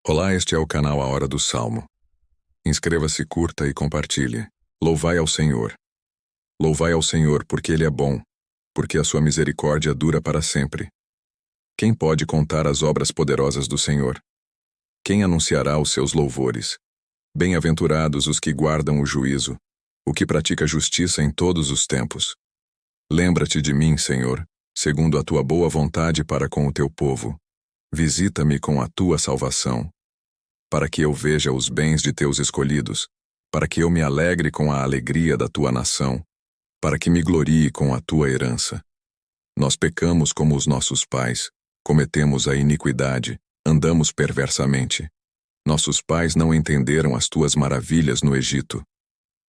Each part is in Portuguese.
Olá, este é o canal A Hora do Salmo. Inscreva-se, curta e compartilhe. Louvai ao Senhor. Louvai ao Senhor, porque Ele é bom, porque a sua misericórdia dura para sempre. Quem pode contar as obras poderosas do Senhor? Quem anunciará os seus louvores? Bem-aventurados os que guardam o juízo, o que pratica justiça em todos os tempos. Lembra-te de mim, Senhor, segundo a tua boa vontade para com o teu povo. Visita-me com a tua salvação, para que eu veja os bens de teus escolhidos, para que eu me alegre com a alegria da tua nação, para que me glorie com a tua herança. Nós pecamos como os nossos pais, cometemos a iniquidade, andamos perversamente. Nossos pais não entenderam as tuas maravilhas no Egito.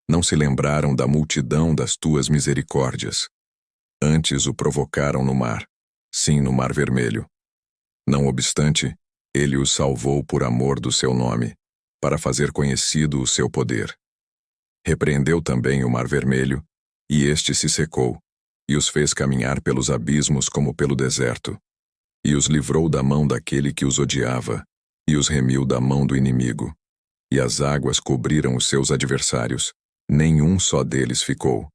Não se lembraram da multidão das tuas misericórdias. Antes o provocaram no mar, sim, no Mar Vermelho. Não obstante, ele os salvou por amor do seu nome, para fazer conhecido o seu poder. Repreendeu também o Mar Vermelho, e este se secou, e os fez caminhar pelos abismos como pelo deserto. E os livrou da mão daquele que os odiava, e os remiu da mão do inimigo. E as águas cobriram os seus adversários, nenhum só deles ficou.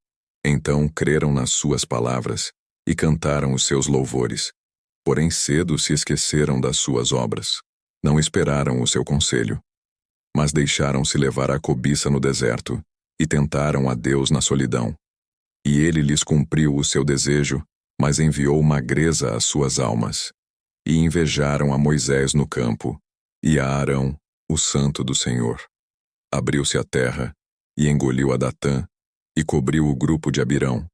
Então creram nas suas palavras, e cantaram os seus louvores. Porém cedo se esqueceram das suas obras. Não esperaram o seu conselho. Mas deixaram-se levar à cobiça no deserto, e tentaram a Deus na solidão. E ele lhes cumpriu o seu desejo, mas enviou magreza às suas almas. E invejaram a Moisés no campo, e a Arão, o santo do Senhor. Abriu-se a terra, e engoliu a Datã, e cobriu o grupo de Abirão.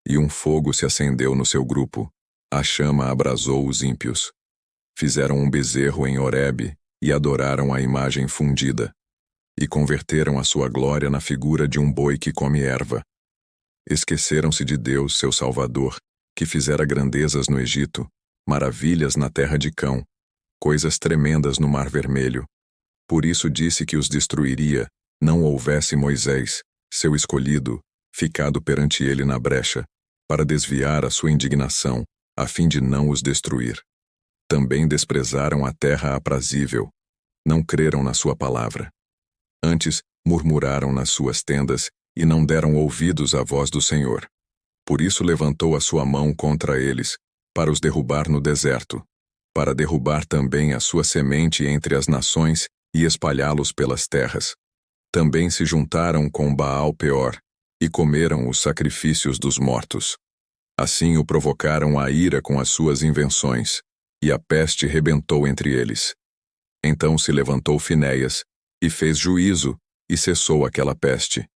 E um fogo se acendeu no seu grupo. A chama abrasou os ímpios. Fizeram um bezerro em Horebe e adoraram a imagem fundida. E converteram a sua glória na figura de um boi que come erva. Esqueceram-se de Deus, seu Salvador, que fizera grandezas no Egito, maravilhas na terra de Cão, coisas tremendas no Mar Vermelho. Por isso disse que os destruiria, não houvesse Moisés, seu escolhido, ficado perante ele na brecha, para desviar a sua indignação, a fim de não os destruir. Também desprezaram a terra aprazível. Não creram na sua palavra. Antes, murmuraram nas suas tendas, e não deram ouvidos à voz do Senhor. Por isso levantou a sua mão contra eles, para os derrubar no deserto, para derrubar também a sua semente entre as nações e espalhá-los pelas terras. Também se juntaram com Baal-peor, e comeram os sacrifícios dos mortos. Assim o provocaram à ira com as suas invenções, e a peste rebentou entre eles. Então se levantou Finéias, e fez juízo, e cessou aquela peste.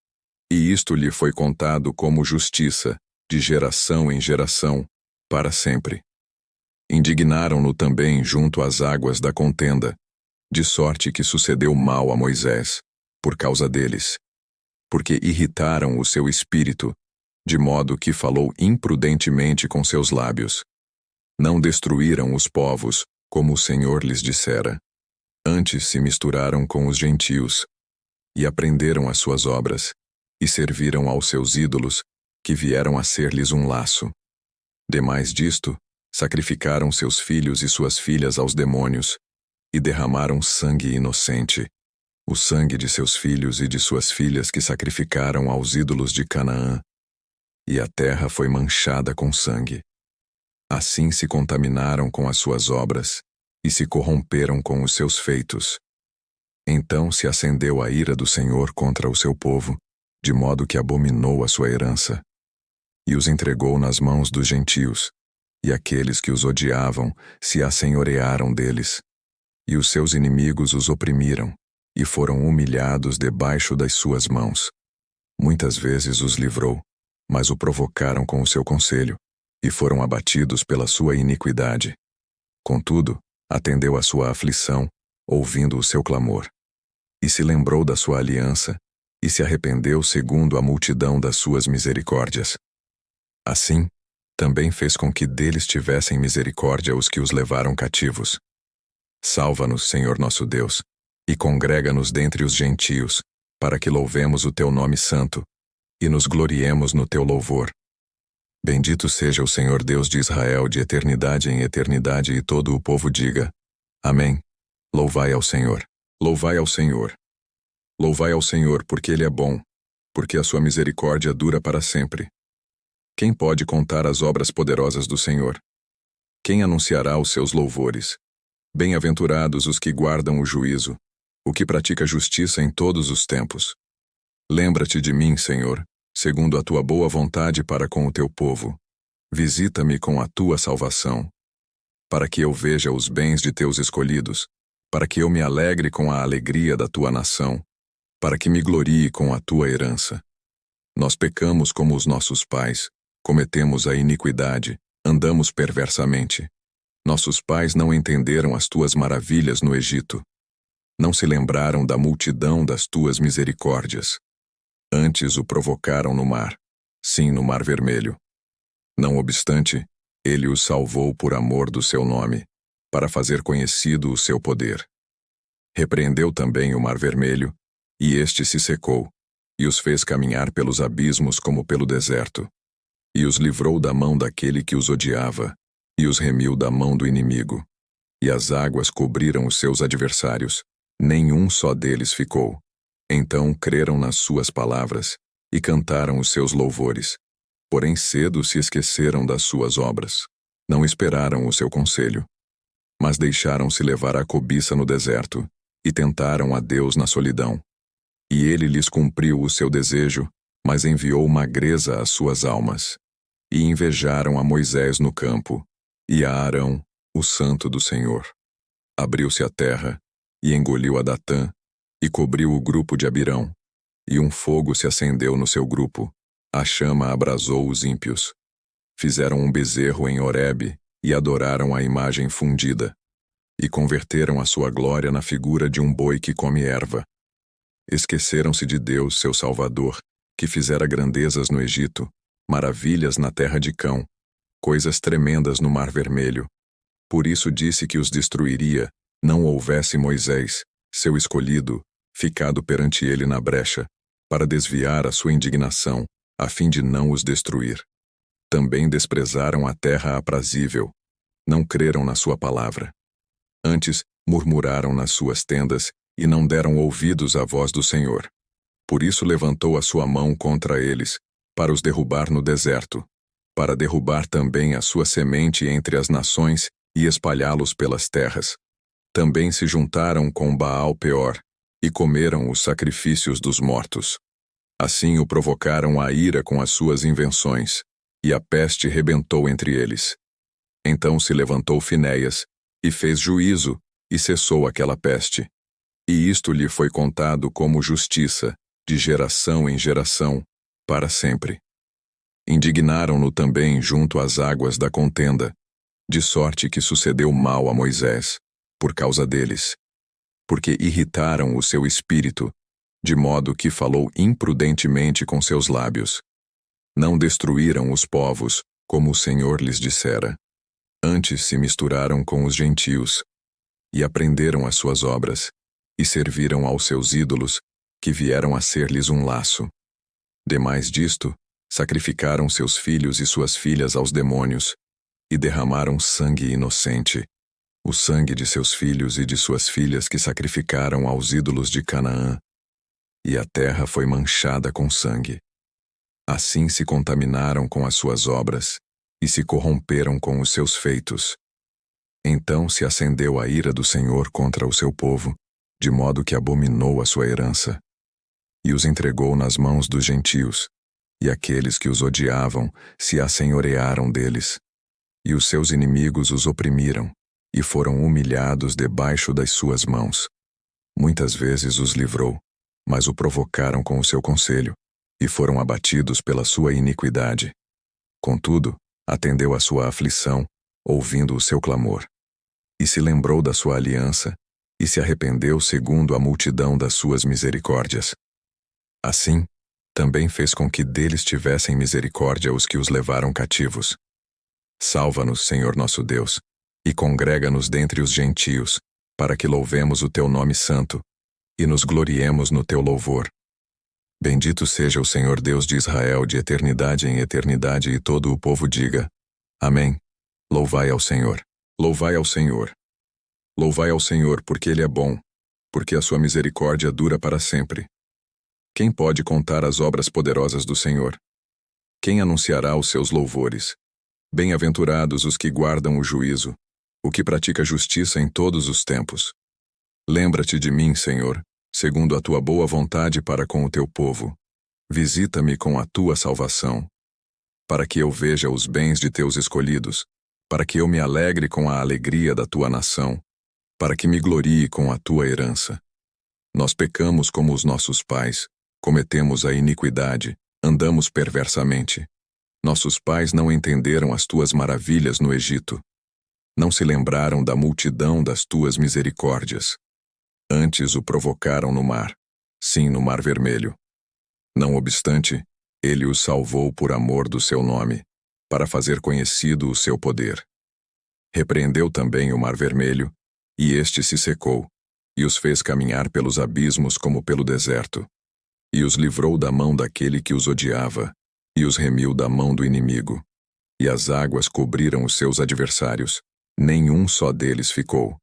E isto lhe foi contado como justiça, de geração em geração, para sempre. Indignaram-no também junto às águas da contenda, de sorte que sucedeu mal a Moisés, por causa deles. Porque irritaram o seu espírito, de modo que falou imprudentemente com seus lábios. Não destruíram os povos, como o Senhor lhes dissera. Antes se misturaram com os gentios, e aprenderam as suas obras, e serviram aos seus ídolos, que vieram a ser-lhes um laço. Demais disto, sacrificaram seus filhos e suas filhas aos demônios, e derramaram sangue inocente, o sangue de seus filhos e de suas filhas que sacrificaram aos ídolos de Canaã. E a terra foi manchada com sangue. Assim se contaminaram com as suas obras, e se corromperam com os seus feitos. Então se acendeu a ira do Senhor contra o seu povo, de modo que abominou a sua herança, e os entregou nas mãos dos gentios, e aqueles que os odiavam se assenhorearam deles, e os seus inimigos os oprimiram, e foram humilhados debaixo das suas mãos. Muitas vezes os livrou, mas o provocaram com o seu conselho, e foram abatidos pela sua iniquidade. Contudo, atendeu à sua aflição, ouvindo o seu clamor. E se lembrou da sua aliança, e se arrependeu segundo a multidão das suas misericórdias. Assim, também fez com que deles tivessem misericórdia os que os levaram cativos. Salva-nos, Senhor nosso Deus, e congrega-nos dentre os gentios, para que louvemos o teu nome santo, e nos gloriemos no teu louvor. Bendito seja o Senhor Deus de Israel de eternidade em eternidade, e todo o povo diga: Amém. Louvai ao Senhor. Louvai ao Senhor. Louvai ao Senhor, porque Ele é bom, porque a sua misericórdia dura para sempre. Quem pode contar as obras poderosas do Senhor? Quem anunciará os seus louvores? Bem-aventurados os que guardam o juízo, o que pratica justiça em todos os tempos. Lembra-te de mim, Senhor, segundo a tua boa vontade para com o teu povo. Visita-me com a tua salvação, para que eu veja os bens de teus escolhidos, para que eu me alegre com a alegria da tua nação, para que me glorie com a tua herança. Nós pecamos como os nossos pais, cometemos a iniquidade, andamos perversamente. Nossos pais não entenderam as tuas maravilhas no Egito. Não se lembraram da multidão das tuas misericórdias. Antes o provocaram no mar, sim, no Mar Vermelho. Não obstante, ele os salvou por amor do seu nome, para fazer conhecido o seu poder. Repreendeu também o Mar Vermelho, e este se secou, e os fez caminhar pelos abismos como pelo deserto, e os livrou da mão daquele que os odiava, e os remiu da mão do inimigo. E as águas cobriram os seus adversários, nenhum só deles ficou. Então creram nas suas palavras, e cantaram os seus louvores. Porém cedo se esqueceram das suas obras. Não esperaram o seu conselho. Mas deixaram-se levar à cobiça no deserto, e tentaram a Deus na solidão. E ele lhes cumpriu o seu desejo, mas enviou magreza às suas almas. E invejaram a Moisés no campo, e a Arão, o santo do Senhor. Abriu-se a terra, e engoliu a Datã, e cobriu o grupo de Abirão. E um fogo se acendeu no seu grupo, a chama abrasou os ímpios. Fizeram um bezerro em Horebe, e adoraram a imagem fundida. E converteram a sua glória na figura de um boi que come erva. Esqueceram-se de Deus, seu Salvador, que fizera grandezas no Egito, maravilhas na terra de Cão, coisas tremendas no Mar Vermelho. Por isso disse que os destruiria, não houvesse Moisés, seu escolhido, ficado perante ele na brecha, para desviar a sua indignação, a fim de não os destruir. Também desprezaram a terra aprazível, não creram na sua palavra. Antes, murmuraram nas suas tendas, e não deram ouvidos à voz do Senhor. Por isso levantou a sua mão contra eles, para os derrubar no deserto, para derrubar também a sua semente entre as nações e espalhá-los pelas terras. Também se juntaram com Baal Peor, e comeram os sacrifícios dos mortos. Assim o provocaram à ira com as suas invenções, e a peste rebentou entre eles. Então se levantou Finéias, e fez juízo, e cessou aquela peste. E isto lhe foi contado como justiça, de geração em geração, para sempre. Indignaram-no também junto às águas da contenda, de sorte que sucedeu mal a Moisés, por causa deles, porque irritaram o seu espírito, de modo que falou imprudentemente com seus lábios. Não destruíram os povos, como o Senhor lhes dissera. Antes se misturaram com os gentios, e aprenderam as suas obras, e serviram aos seus ídolos, que vieram a ser-lhes um laço. Demais disto, sacrificaram seus filhos e suas filhas aos demônios, e derramaram sangue inocente, o sangue de seus filhos e de suas filhas que sacrificaram aos ídolos de Canaã, e a terra foi manchada com sangue. Assim se contaminaram com as suas obras, e se corromperam com os seus feitos. Então se acendeu a ira do Senhor contra o seu povo, de modo que abominou a sua herança, e os entregou nas mãos dos gentios, e aqueles que os odiavam se assenhorearam deles, e os seus inimigos os oprimiram, e foram humilhados debaixo das suas mãos. Muitas vezes os livrou, mas o provocaram com o seu conselho, e foram abatidos pela sua iniquidade. Contudo, atendeu à sua aflição, ouvindo o seu clamor. E se lembrou da sua aliança, e se arrependeu segundo a multidão das suas misericórdias. Assim, também fez com que deles tivessem misericórdia os que os levaram cativos. Salva-nos, Senhor nosso Deus, e congrega-nos dentre os gentios, para que louvemos o teu nome santo, e nos gloriemos no teu louvor. Bendito seja o Senhor Deus de Israel de eternidade em eternidade, e todo o povo diga: Amém. Louvai ao Senhor. Louvai ao Senhor. Louvai ao Senhor, porque Ele é bom, porque a sua misericórdia dura para sempre. Quem pode contar as obras poderosas do Senhor? Quem anunciará os seus louvores? Bem-aventurados os que guardam o juízo, o que pratica justiça em todos os tempos. Lembra-te de mim, Senhor, segundo a tua boa vontade para com o teu povo. Visita-me com a tua salvação, para que eu veja os bens de teus escolhidos, para que eu me alegre com a alegria da tua nação, para que me glorie com a tua herança. Nós pecamos como os nossos pais, cometemos a iniquidade, andamos perversamente. Nossos pais não entenderam as tuas maravilhas no Egito. Não se lembraram da multidão das tuas misericórdias. Antes o provocaram no mar, sim, no Mar Vermelho. Não obstante, ele os salvou por amor do seu nome, para fazer conhecido o seu poder. Repreendeu também o Mar Vermelho, e este se secou, e os fez caminhar pelos abismos como pelo deserto. E os livrou da mão daquele que os odiava, e os remiu da mão do inimigo. E as águas cobriram os seus adversários, nenhum só deles ficou.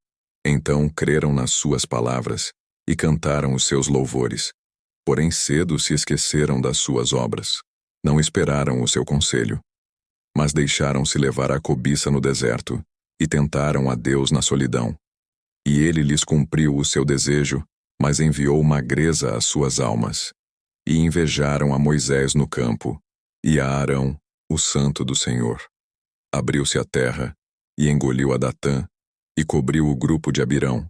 Então creram nas suas palavras, e cantaram os seus louvores. Porém cedo se esqueceram das suas obras. Não esperaram o seu conselho. Mas deixaram-se levar à cobiça no deserto, e tentaram a Deus na solidão. E ele lhes cumpriu o seu desejo, mas enviou magreza às suas almas. E invejaram a Moisés no campo, e a Arão, o santo do Senhor. Abriu-se a terra, e engoliu a Datã, e cobriu o grupo de Abirão.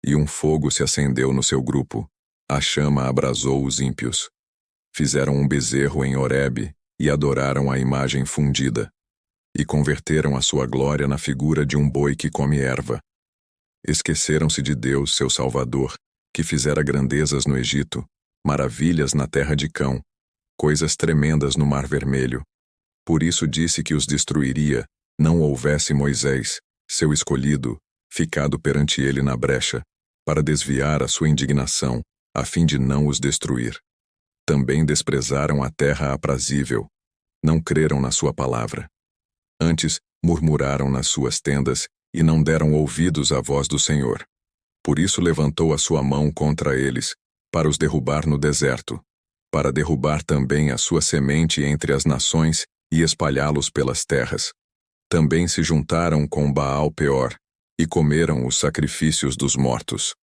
E um fogo se acendeu no seu grupo, a chama abrasou os ímpios. Fizeram um bezerro em Horebe, e adoraram a imagem fundida. E converteram a sua glória na figura de um boi que come erva. Esqueceram-se de Deus, seu Salvador, que fizera grandezas no Egito, maravilhas na terra de Cão, coisas tremendas no Mar Vermelho. Por isso disse que os destruiria, não houvesse Moisés, seu escolhido, ficado perante ele na brecha, para desviar a sua indignação, a fim de não os destruir. Também desprezaram a terra aprazível, não creram na sua palavra. Antes, murmuraram nas suas tendas, e não deram ouvidos à voz do Senhor. Por isso levantou a sua mão contra eles, para os derrubar no deserto, para derrubar também a sua semente entre as nações e espalhá-los pelas terras. Também se juntaram com Baal Peor, e comeram os sacrifícios dos mortos.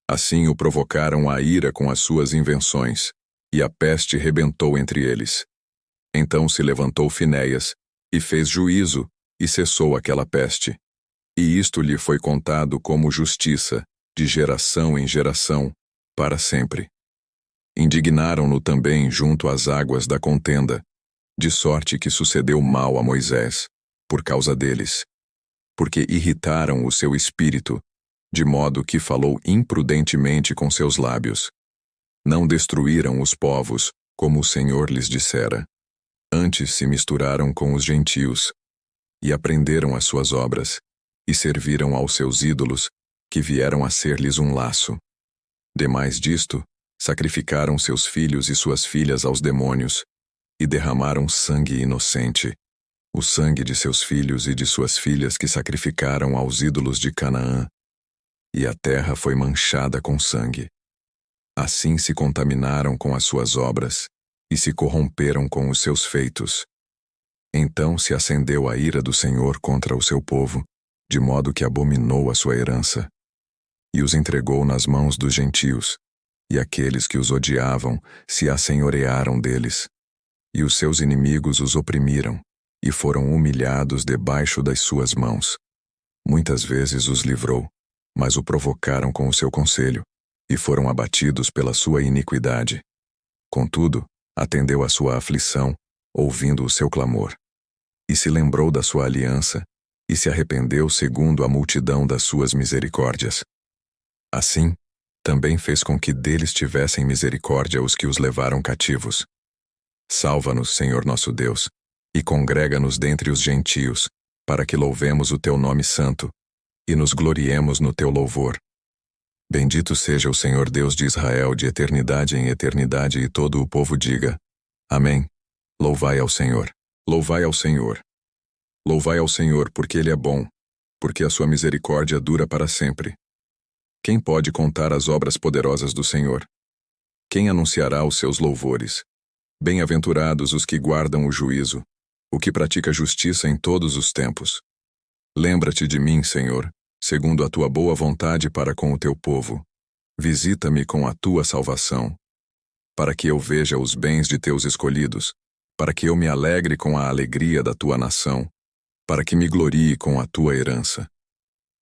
Assim o provocaram à ira com as suas invenções, e a peste rebentou entre eles. Então se levantou Finéias, e fez juízo, e cessou aquela peste. E isto lhe foi contado como justiça, de geração em geração, para sempre. Indignaram-no também junto às águas da contenda, de sorte que sucedeu mal a Moisés, por causa deles, porque irritaram o seu espírito, de modo que falou imprudentemente com seus lábios. Não destruíram os povos, como o Senhor lhes dissera. Antes se misturaram com os gentios, e aprenderam as suas obras, e serviram aos seus ídolos, que vieram a ser-lhes um laço. Demais disto, sacrificaram seus filhos e suas filhas aos demônios, e derramaram sangue inocente, o sangue de seus filhos e de suas filhas que sacrificaram aos ídolos de Canaã, e a terra foi manchada com sangue. Assim se contaminaram com as suas obras, e se corromperam com os seus feitos. Então se acendeu a ira do Senhor contra o seu povo, de modo que abominou a sua herança, e os entregou nas mãos dos gentios, e aqueles que os odiavam se assenhorearam deles, e os seus inimigos os oprimiram, e foram humilhados debaixo das suas mãos. Muitas vezes os livrou, mas o provocaram com o seu conselho, e foram abatidos pela sua iniquidade. Contudo, atendeu à sua aflição, ouvindo o seu clamor. E se lembrou da sua aliança, e se arrependeu segundo a multidão das suas misericórdias. Assim, também fez com que deles tivessem misericórdia os que os levaram cativos. Salva-nos, Senhor nosso Deus, e congrega-nos dentre os gentios, para que louvemos o teu nome santo, e nos gloriemos no teu louvor. Bendito seja o Senhor Deus de Israel de eternidade em eternidade, e todo o povo diga: Amém. Louvai ao Senhor. Louvai ao Senhor. Louvai ao Senhor, porque Ele é bom, porque a sua misericórdia dura para sempre. Quem pode contar as obras poderosas do Senhor? Quem anunciará os seus louvores? Bem-aventurados os que guardam o juízo, o que pratica justiça em todos os tempos. Lembra-te de mim, Senhor, segundo a tua boa vontade para com o teu povo. Visita-me com a tua salvação, para que eu veja os bens de teus escolhidos, para que eu me alegre com a alegria da tua nação, para que me glorie com a tua herança.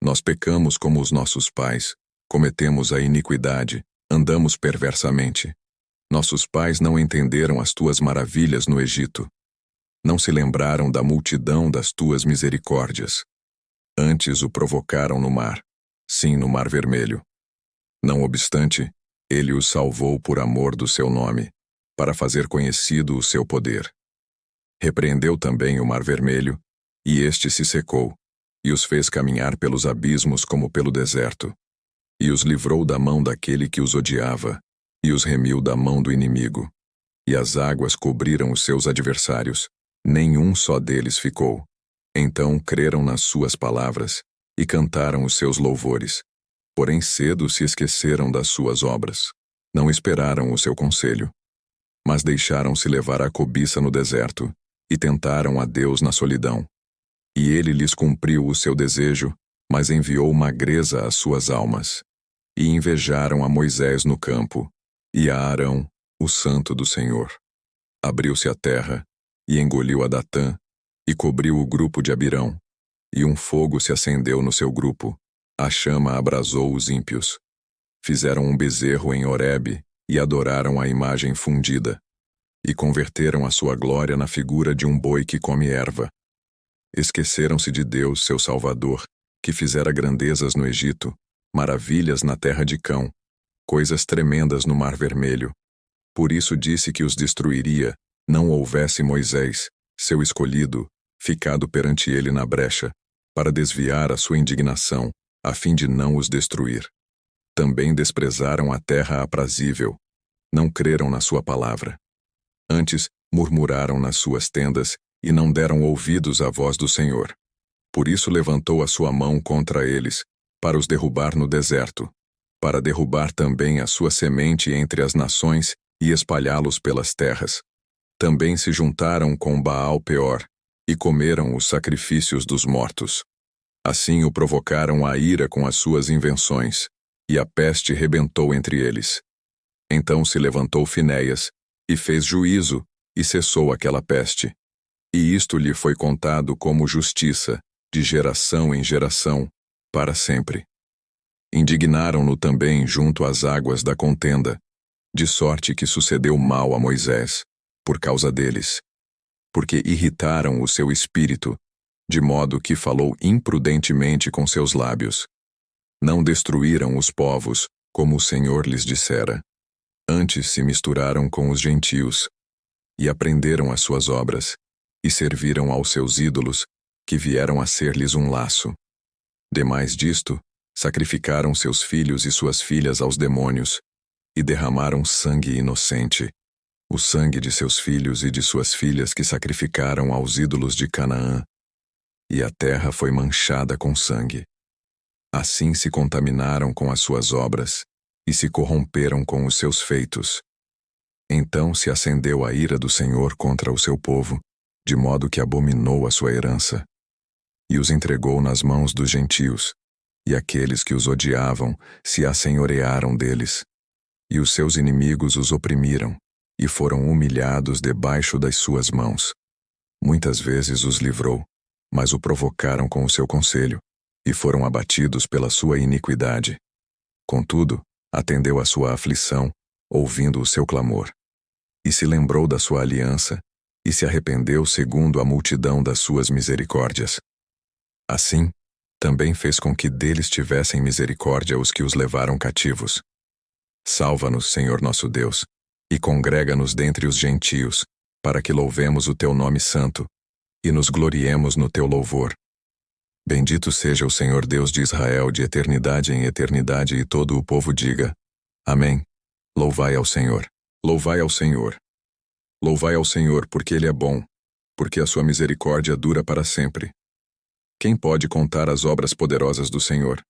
Nós pecamos como os nossos pais, cometemos a iniquidade, andamos perversamente. Nossos pais não entenderam as tuas maravilhas no Egito. Não se lembraram da multidão das tuas misericórdias. Antes o provocaram no mar, sim, no Mar Vermelho. Não obstante, ele os salvou por amor do seu nome, para fazer conhecido o seu poder. Repreendeu também o Mar Vermelho, e este se secou, e os fez caminhar pelos abismos como pelo deserto, e os livrou da mão daquele que os odiava, e os remiu da mão do inimigo. E as águas cobriram os seus adversários, nenhum só deles ficou. Então creram nas suas palavras, e cantaram os seus louvores. Porém cedo se esqueceram das suas obras. Não esperaram o seu conselho. Mas deixaram-se levar à cobiça no deserto, e tentaram a Deus na solidão. E ele lhes cumpriu o seu desejo, mas enviou magreza às suas almas. E invejaram a Moisés no campo, e a Arão, o santo do Senhor. Abriu-se a terra, e engoliu a Datã, e cobriu o grupo de Abirão. E um fogo se acendeu no seu grupo, a chama abrasou os ímpios. Fizeram um bezerro em Horebe, e adoraram a imagem fundida. E converteram a sua glória na figura de um boi que come erva. Esqueceram-se de Deus, seu Salvador, que fizera grandezas no Egito, maravilhas na terra de Cão, coisas tremendas no Mar Vermelho. Por isso disse que os destruiria, não houvesse Moisés, seu escolhido, ficado perante ele na brecha, para desviar a sua indignação, a fim de não os destruir. Também desprezaram a terra aprazível, não creram na sua palavra. Antes, murmuraram nas suas tendas, e não deram ouvidos à voz do Senhor. Por isso levantou a sua mão contra eles, para os derrubar no deserto, para derrubar também a sua semente entre as nações e espalhá-los pelas terras. Também se juntaram com Baal Peor, e comeram os sacrifícios dos mortos. Assim o provocaram à ira com as suas invenções, e a peste rebentou entre eles. Então se levantou Finéias, e fez juízo, e cessou aquela peste. E isto lhe foi contado como justiça, de geração em geração, para sempre. Indignaram-no também junto às águas da contenda, de sorte que sucedeu mal a Moisés, por causa deles, porque irritaram o seu espírito, de modo que falou imprudentemente com seus lábios. Não destruíram os povos, como o Senhor lhes dissera. Antes se misturaram com os gentios, e aprenderam as suas obras, e serviram aos seus ídolos, que vieram a ser-lhes um laço. Demais disto, sacrificaram seus filhos e suas filhas aos demônios, e derramaram sangue inocente, o sangue de seus filhos e de suas filhas que sacrificaram aos ídolos de Canaã, e a terra foi manchada com sangue. Assim se contaminaram com as suas obras, e se corromperam com os seus feitos. Então se acendeu a ira do Senhor contra o seu povo, de modo que abominou a sua herança, e os entregou nas mãos dos gentios, e aqueles que os odiavam se assenhorearam deles, e os seus inimigos os oprimiram, e foram humilhados debaixo das suas mãos. Muitas vezes os livrou, mas o provocaram com o seu conselho, e foram abatidos pela sua iniquidade. Contudo, atendeu à sua aflição, ouvindo o seu clamor. E se lembrou da sua aliança, e se arrependeu segundo a multidão das suas misericórdias. Assim, também fez com que deles tivessem misericórdia os que os levaram cativos. Salva-nos, Senhor nosso Deus, e congrega-nos dentre os gentios, para que louvemos o teu nome santo, e nos gloriemos no teu louvor. Bendito seja o Senhor Deus de Israel de eternidade em eternidade, e todo o povo diga: Amém. Louvai ao Senhor. Louvai ao Senhor. Louvai ao Senhor, porque Ele é bom, porque a sua misericórdia dura para sempre. Quem pode contar as obras poderosas do Senhor?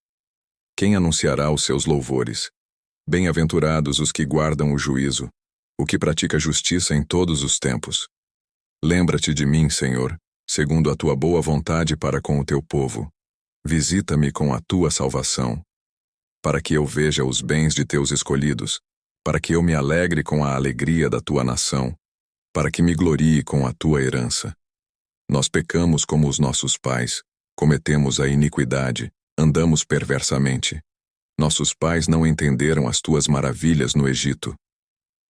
Quem anunciará os seus louvores? Bem-aventurados os que guardam o juízo, o que pratica justiça em todos os tempos. Lembra-te de mim, Senhor, segundo a tua boa vontade para com o teu povo. Visita-me com a tua salvação, para que eu veja os bens de teus escolhidos, para que eu me alegre com a alegria da tua nação, para que me glorie com a tua herança. Nós pecamos como os nossos pais, cometemos a iniquidade, andamos perversamente. Nossos pais não entenderam as tuas maravilhas no Egito.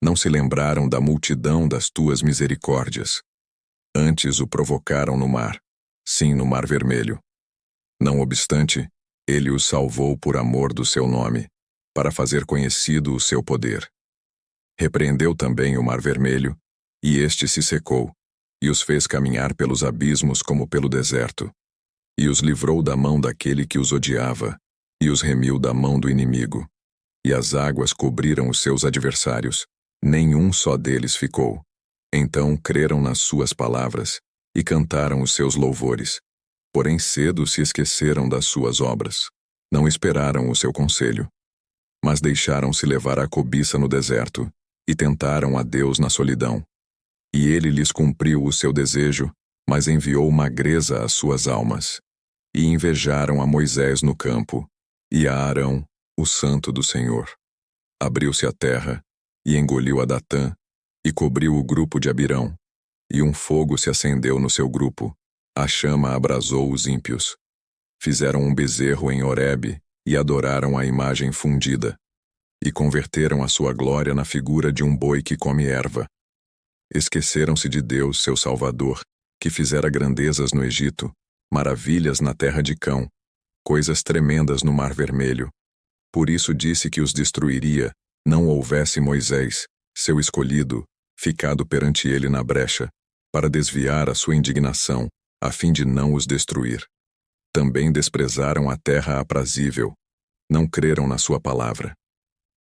Não se lembraram da multidão das tuas misericórdias. Antes o provocaram no mar, sim, no Mar Vermelho. Não obstante, ele os salvou por amor do seu nome, para fazer conhecido o seu poder. Repreendeu também o Mar Vermelho, e este se secou, e os fez caminhar pelos abismos como pelo deserto. E os livrou da mão daquele que os odiava, e os remiu da mão do inimigo. E as águas cobriram os seus adversários, nenhum só deles ficou. Então creram nas suas palavras, e cantaram os seus louvores. Porém cedo se esqueceram das suas obras. Não esperaram o seu conselho. Mas deixaram-se levar à cobiça no deserto, e tentaram a Deus na solidão. E ele lhes cumpriu o seu desejo, mas enviou magreza às suas almas. E invejaram a Moisés no campo, e a Arão, o santo do Senhor. Abriu-se a terra, e engoliu a Datã, e cobriu o grupo de Abirão. E um fogo se acendeu no seu grupo, a chama abrasou os ímpios. Fizeram um bezerro em Horebe, e adoraram a imagem fundida. E converteram a sua glória na figura de um boi que come erva. Esqueceram-se de Deus, seu Salvador, que fizera grandezas no Egito, maravilhas na terra de Cão, coisas tremendas no Mar Vermelho. Por isso disse que os destruiria, não houvesse Moisés, seu escolhido, ficado perante ele na brecha, para desviar a sua indignação, a fim de não os destruir. Também desprezaram a terra aprazível, não creram na sua palavra.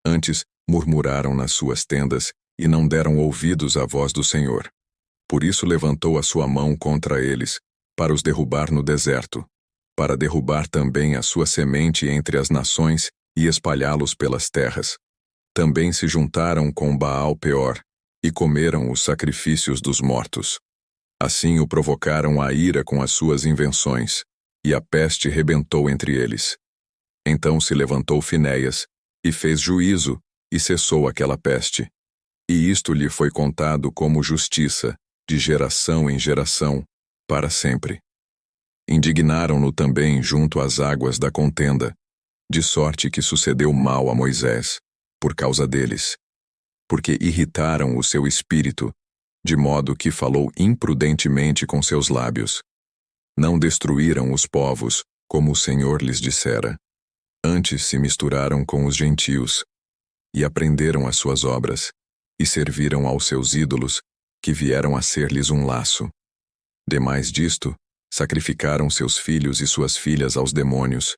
Antes, murmuraram nas suas tendas, e não deram ouvidos à voz do Senhor. Por isso levantou a sua mão contra eles, para os derrubar no deserto, para derrubar também a sua semente entre as nações e espalhá-los pelas terras. Também se juntaram com Baal-Peor, e comeram os sacrifícios dos mortos. Assim o provocaram à ira com as suas invenções, e a peste rebentou entre eles. Então se levantou Finéias, e fez juízo, e cessou aquela peste. E isto lhe foi contado como justiça, de geração em geração, para sempre. Indignaram-no também junto às águas da contenda, de sorte que sucedeu mal a Moisés, por causa deles, porque irritaram o seu espírito, de modo que falou imprudentemente com seus lábios. Não destruíram os povos, como o Senhor lhes dissera. Antes se misturaram com os gentios, e aprenderam as suas obras, e serviram aos seus ídolos, que vieram a ser-lhes um laço. Demais disto, sacrificaram seus filhos e suas filhas aos demônios,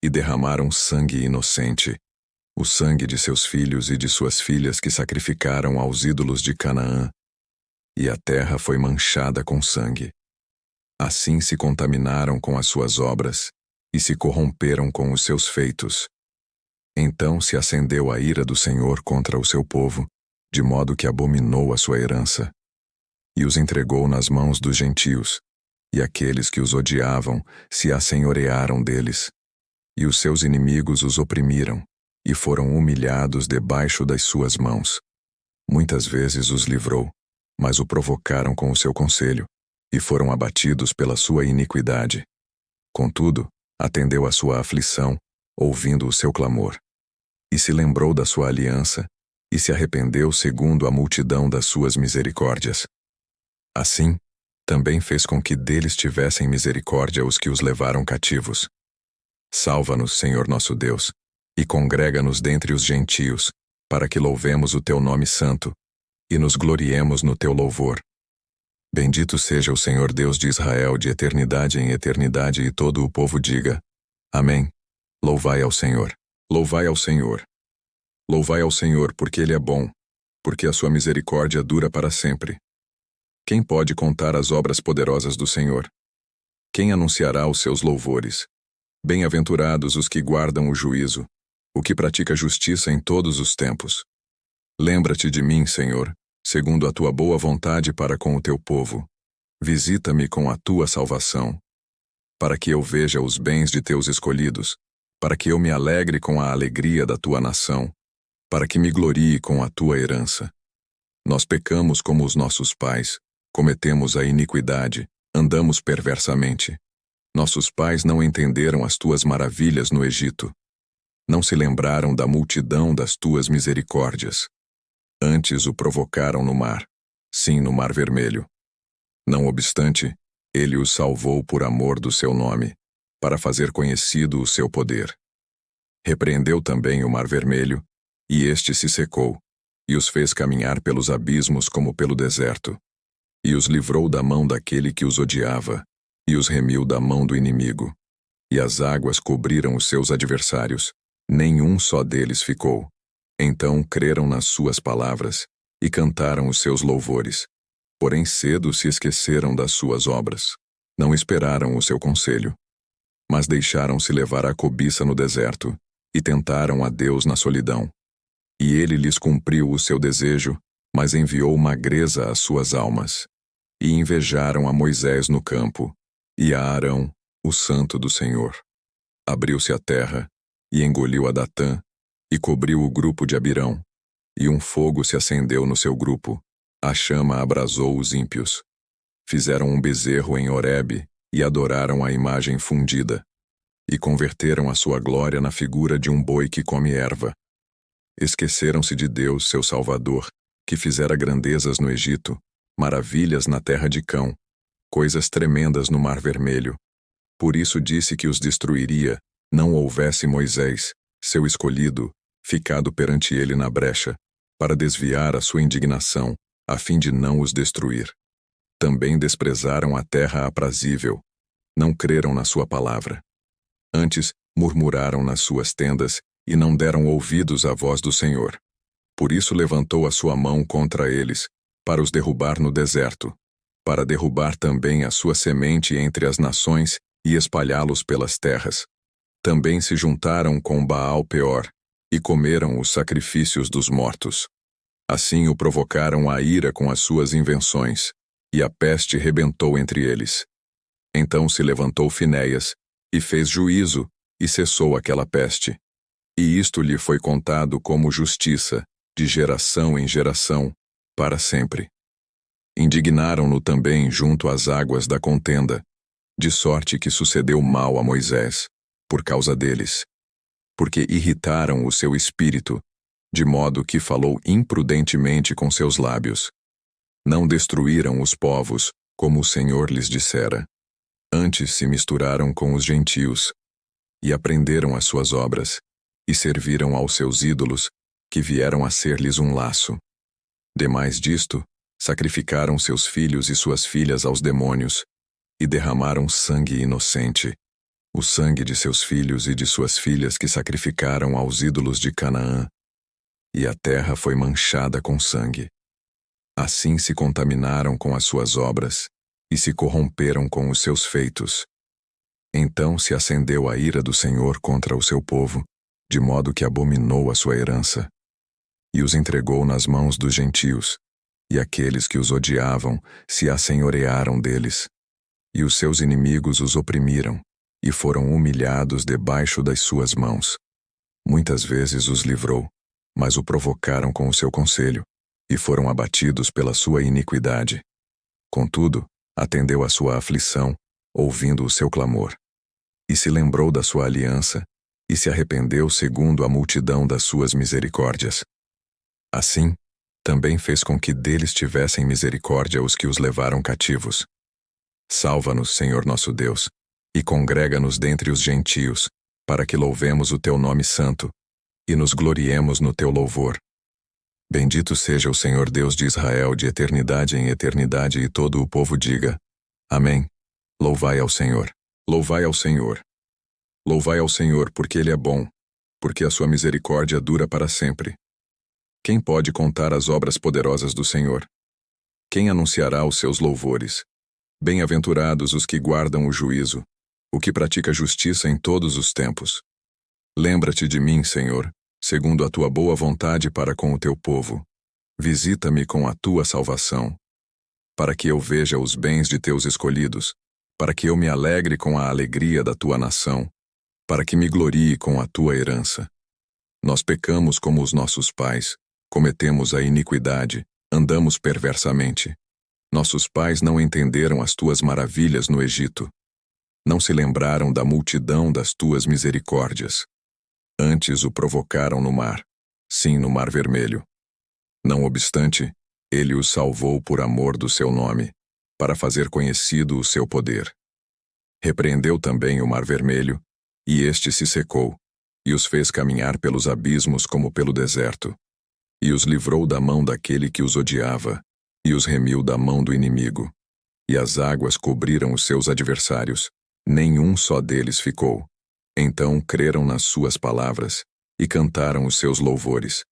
e derramaram sangue inocente, o sangue de seus filhos e de suas filhas que sacrificaram aos ídolos de Canaã, e a terra foi manchada com sangue. Assim se contaminaram com as suas obras, e se corromperam com os seus feitos. Então se acendeu a ira do Senhor contra o seu povo, de modo que abominou a sua herança, e os entregou nas mãos dos gentios, e aqueles que os odiavam se assenhorearam deles, e os seus inimigos os oprimiram, e foram humilhados debaixo das suas mãos. Muitas vezes os livrou, mas o provocaram com o seu conselho, e foram abatidos pela sua iniquidade. Contudo, atendeu à sua aflição, ouvindo o seu clamor, e se lembrou da sua aliança, e se arrependeu segundo a multidão das suas misericórdias. Assim, também fez com que deles tivessem misericórdia os que os levaram cativos. Salva-nos, Senhor nosso Deus, e congrega-nos dentre os gentios, para que louvemos o teu nome santo, e nos gloriemos no teu louvor. Bendito seja o Senhor Deus de Israel de eternidade em eternidade, e todo o povo diga: Amém. Louvai ao Senhor. Louvai ao Senhor. Louvai ao Senhor, porque Ele é bom, porque a sua misericórdia dura para sempre. Quem pode contar as obras poderosas do Senhor? Quem anunciará os seus louvores? Bem-aventurados os que guardam o juízo, o que pratica justiça em todos os tempos. Lembra-te de mim, Senhor, segundo a tua boa vontade para com o teu povo. Visita-me com a tua salvação, para que eu veja os bens de teus escolhidos, para que eu me alegre com a alegria da tua nação, para que me glorie com a tua herança. Nós pecamos como os nossos pais, cometemos a iniquidade, andamos perversamente. Nossos pais não entenderam as tuas maravilhas no Egito. Não se lembraram da multidão das tuas misericórdias. Antes o provocaram no mar, sim, no Mar Vermelho. Não obstante, ele os salvou por amor do seu nome, para fazer conhecido o seu poder. Repreendeu também o Mar Vermelho, e este se secou, e os fez caminhar pelos abismos como pelo deserto, e os livrou da mão daquele que os odiava, e os remiu da mão do inimigo. E as águas cobriram os seus adversários, nenhum só deles ficou. Então creram nas suas palavras, e cantaram os seus louvores. Porém cedo se esqueceram das suas obras. Não esperaram o seu conselho. Mas deixaram-se levar à cobiça no deserto, e tentaram a Deus na solidão. E ele lhes cumpriu o seu desejo, mas enviou magreza às suas almas. E invejaram a Moisés no campo, e a Arão, o santo do Senhor. Abriu-se a terra, e engoliu a Datã, e cobriu o grupo de Abirão. E um fogo se acendeu no seu grupo, a chama abrasou os ímpios. Fizeram um bezerro em Horebe, e adoraram a imagem fundida. E converteram a sua glória na figura de um boi que come erva. Esqueceram-se de Deus, seu Salvador, que fizera grandezas no Egito, maravilhas na terra de Cão, coisas tremendas no Mar Vermelho. Por isso disse que os destruiria, não houvesse Moisés, seu escolhido, ficado perante ele na brecha, para desviar a sua indignação, a fim de não os destruir. Também desprezaram a terra aprazível, não creram na sua palavra. Antes, murmuraram nas suas tendas, e não deram ouvidos à voz do Senhor. Por isso levantou a sua mão contra eles, para os derrubar no deserto, para derrubar também a sua semente entre as nações e espalhá-los pelas terras. Também se juntaram com Baal-Peor, e comeram os sacrifícios dos mortos. Assim o provocaram à ira com as suas invenções, e a peste rebentou entre eles. Então se levantou Finéias, e fez juízo, e cessou aquela peste. E isto lhe foi contado como justiça, de geração em geração, para sempre. Indignaram-no também junto às águas da contenda, de sorte que sucedeu mal a Moisés, por causa deles, porque irritaram o seu espírito, de modo que falou imprudentemente com seus lábios. Não destruíram os povos, como o Senhor lhes dissera. Antes se misturaram com os gentios, e aprenderam as suas obras, e serviram aos seus ídolos, que vieram a ser-lhes um laço. Demais disto, sacrificaram seus filhos e suas filhas aos demônios, e derramaram sangue inocente, o sangue de seus filhos e de suas filhas que sacrificaram aos ídolos de Canaã, e a terra foi manchada com sangue. Assim se contaminaram com as suas obras, e se corromperam com os seus feitos. Então se acendeu a ira do Senhor contra o seu povo, de modo que abominou a sua herança, e os entregou nas mãos dos gentios, e aqueles que os odiavam se assenhorearam deles, e os seus inimigos os oprimiram, e foram humilhados debaixo das suas mãos. Muitas vezes os livrou, mas o provocaram com o seu conselho, e foram abatidos pela sua iniquidade. Contudo, atendeu à sua aflição, ouvindo o seu clamor. E se lembrou da sua aliança, e se arrependeu segundo a multidão das suas misericórdias. Assim, também fez com que deles tivessem misericórdia os que os levaram cativos. Salva-nos, Senhor nosso Deus, e congrega-nos dentre os gentios, para que louvemos o teu nome santo, e nos gloriemos no teu louvor. Bendito seja o Senhor Deus de Israel de eternidade em eternidade, e todo o povo diga: Amém. Louvai ao Senhor. Louvai ao Senhor. Louvai ao Senhor, porque Ele é bom, porque a sua misericórdia dura para sempre. Quem pode contar as obras poderosas do Senhor? Quem anunciará os seus louvores? Bem-aventurados os que guardam o juízo, o que pratica justiça em todos os tempos. Lembra-te de mim, Senhor, segundo a tua boa vontade para com o teu povo. Visita-me com a tua salvação, para que eu veja os bens de teus escolhidos, para que eu me alegre com a alegria da tua nação, para que me glorie com a tua herança. Nós pecamos como os nossos pais, cometemos a iniquidade, andamos perversamente. Nossos pais não entenderam as tuas maravilhas no Egito. Não se lembraram da multidão das tuas misericórdias. Antes o provocaram no mar, sim, no Mar Vermelho. Não obstante, ele os salvou por amor do seu nome, para fazer conhecido o seu poder. Repreendeu também o Mar Vermelho, e este se secou, e os fez caminhar pelos abismos como pelo deserto, e os livrou da mão daquele que os odiava, e os remiu da mão do inimigo. E as águas cobriram os seus adversários, nenhum só deles ficou. Então creram nas suas palavras, e cantaram os seus louvores.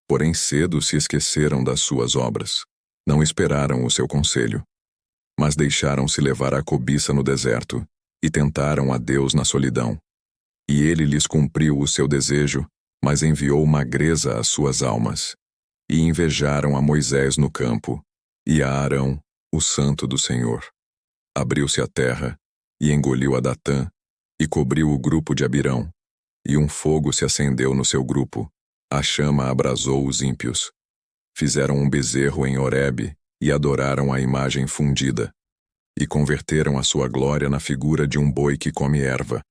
Porém cedo se esqueceram das suas obras. Não esperaram o seu conselho. Mas deixaram-se levar à cobiça no deserto, e tentaram a Deus na solidão. E ele lhes cumpriu o seu desejo, mas enviou magreza às suas almas. E invejaram a Moisés no campo, e a Arão, o santo do Senhor. Abriu-se a terra, e engoliu a Datã, e cobriu o grupo de Abirão. E um fogo se acendeu no seu grupo, a chama abrasou os ímpios. Fizeram um bezerro em Horebe, e adoraram a imagem fundida. E converteram a sua glória na figura de um boi que come erva.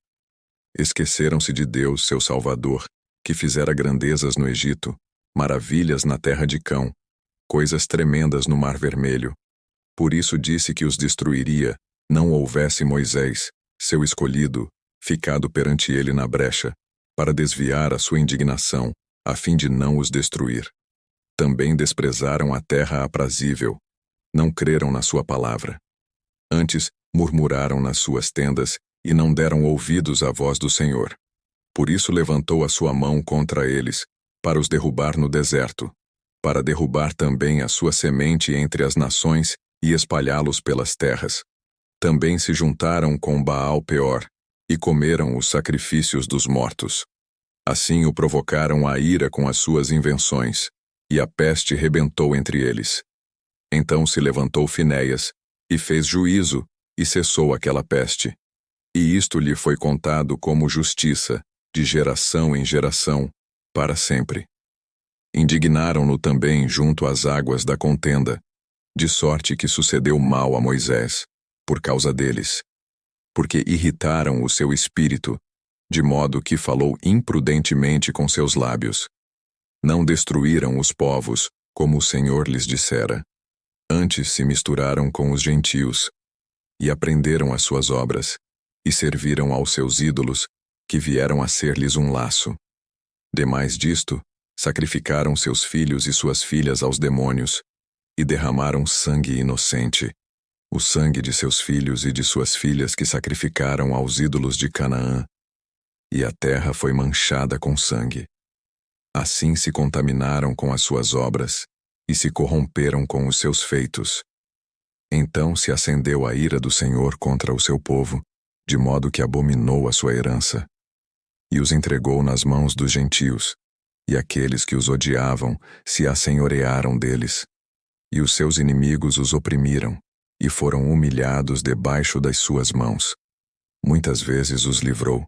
Esqueceram-se de Deus, seu Salvador, que fizera grandezas no Egito, maravilhas na terra de Cão, coisas tremendas no Mar Vermelho. Por isso disse que os destruiria, não houvesse Moisés, seu escolhido, ficado perante ele na brecha, para desviar a sua indignação, a fim de não os destruir. Também desprezaram a terra aprazível, não creram na sua palavra. Antes, murmuraram nas suas tendas, e não deram ouvidos à voz do Senhor. Por isso levantou a sua mão contra eles, para os derrubar no deserto, para derrubar também a sua semente entre as nações e espalhá-los pelas terras. Também se juntaram com Baal-Peor, e comeram os sacrifícios dos mortos. Assim o provocaram à ira com as suas invenções, e a peste rebentou entre eles. Então se levantou Finéias, e fez juízo, e cessou aquela peste. E isto lhe foi contado como justiça, de geração em geração, para sempre. Indignaram-no também junto às águas da contenda, de sorte que sucedeu mal a Moisés, por causa deles, porque irritaram o seu espírito, de modo que falou imprudentemente com seus lábios. Não destruíram os povos, como o Senhor lhes dissera. Antes se misturaram com os gentios, e aprenderam as suas obras, e serviram aos seus ídolos, que vieram a ser-lhes um laço. Demais disto, sacrificaram seus filhos e suas filhas aos demônios, e derramaram sangue inocente, o sangue de seus filhos e de suas filhas que sacrificaram aos ídolos de Canaã, e a terra foi manchada com sangue. Assim se contaminaram com as suas obras, e se corromperam com os seus feitos. Então se acendeu a ira do Senhor contra o seu povo, de modo que abominou a sua herança, e os entregou nas mãos dos gentios, e aqueles que os odiavam se assenhorearam deles, e os seus inimigos os oprimiram, e foram humilhados debaixo das suas mãos. Muitas vezes os livrou,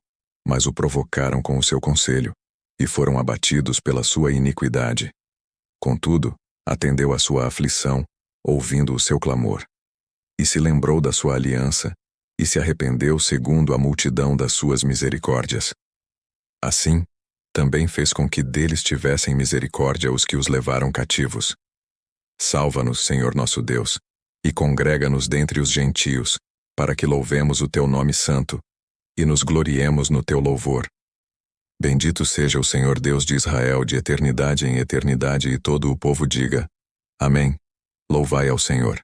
mas o provocaram com o seu conselho, e foram abatidos pela sua iniquidade. Contudo, atendeu à sua aflição, ouvindo o seu clamor. E se lembrou da sua aliança, e se arrependeu segundo a multidão das suas misericórdias. Assim, também fez com que deles tivessem misericórdia os que os levaram cativos. Salva-nos, Senhor nosso Deus, e congrega-nos dentre os gentios, para que louvemos o teu nome santo, e nos gloriemos no teu louvor. Bendito seja o Senhor Deus de Israel de eternidade em eternidade, e todo o povo diga: Amém. Louvai ao Senhor.